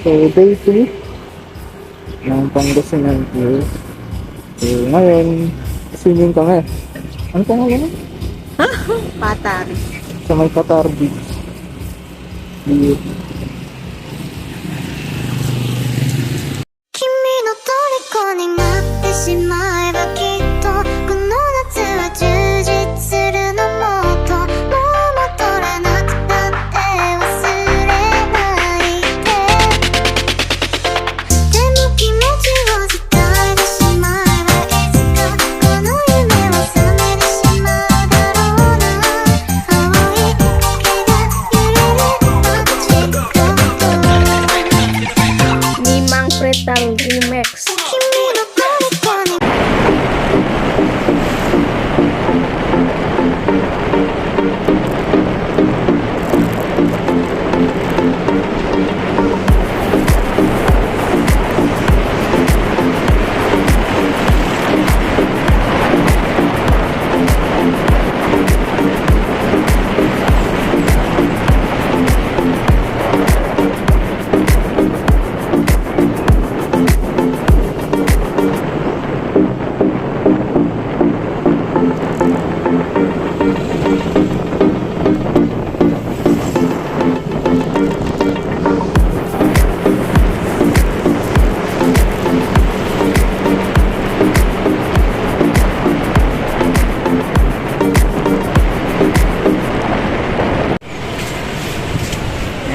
So, day 3 ng Pangasinan tour. So, ngayon, swimming kami. Ano pangalan mo? Patar. Sa may Patar Beach. Dito. 君の虜になってしまえばきっとこの夏は充実するのもっともう戻らなくたって忘れないででも気持ちを伝えてしまえばいつかこの夢は覚めてしまうだろうな青い影が揺れる街角Ni Mang Pretang Remix. 君の虜に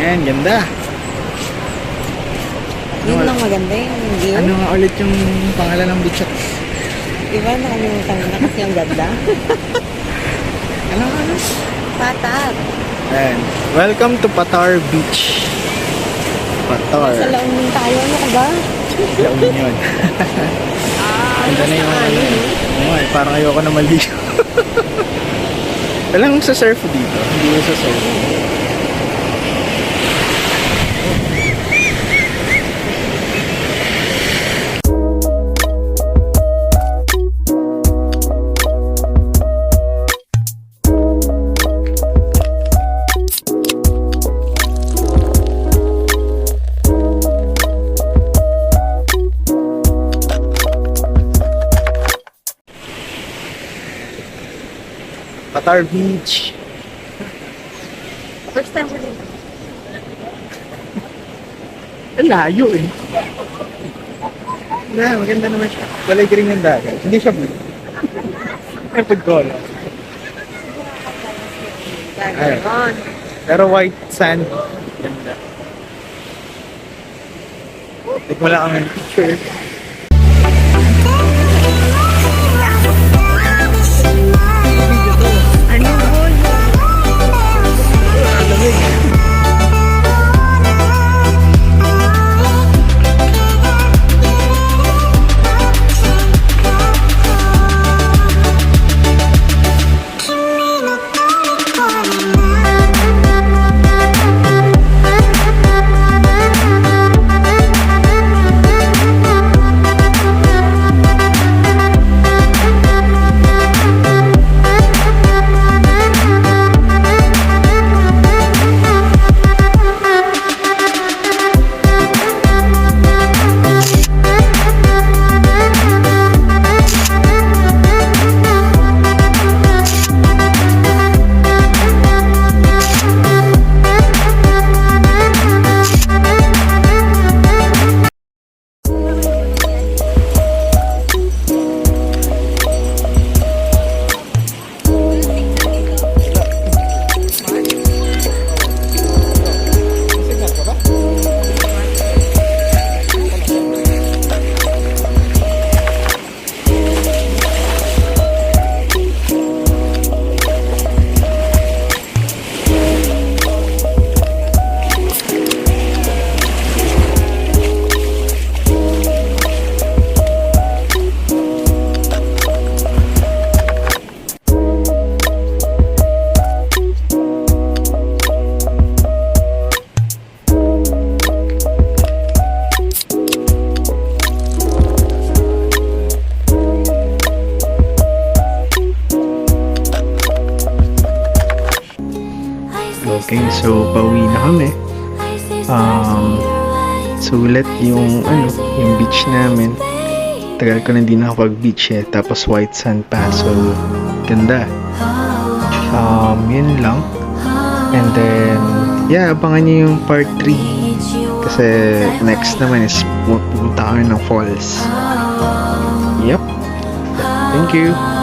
Ayan, ganda. Yun lang maganda yung view. Ano nga ulit yung pangalan ng beach? Diba nakalimutan mo na kasi ang ganda. Ano? Patar. Ayan. Welcome to Patar Beach. Patar. Sa La Union tayo. Ano ka ba? La Union. Ganda na yung parang ayoko na maligo. Walang sa surf dito. Hindi mo sa surf. Patar Beach. First time ko din. Layo eh. Maganda naman siya. Walay green ng dagat. Hindi siya blue. May pagkola. Gano'n. Pero white sand. Ganda. Tignan mo lang ang picture. Ano yun? Okay, so pauwi na kami. Sulit yung yung beach namin. Tagal ko na hindi nakapag-beach eh. Tapos white sand pa. So, ganda. Yun lang. And then, yeah, abangan nyo yung part 3. Kasi next naman is pupunta kami ng falls. Yep. Thank you.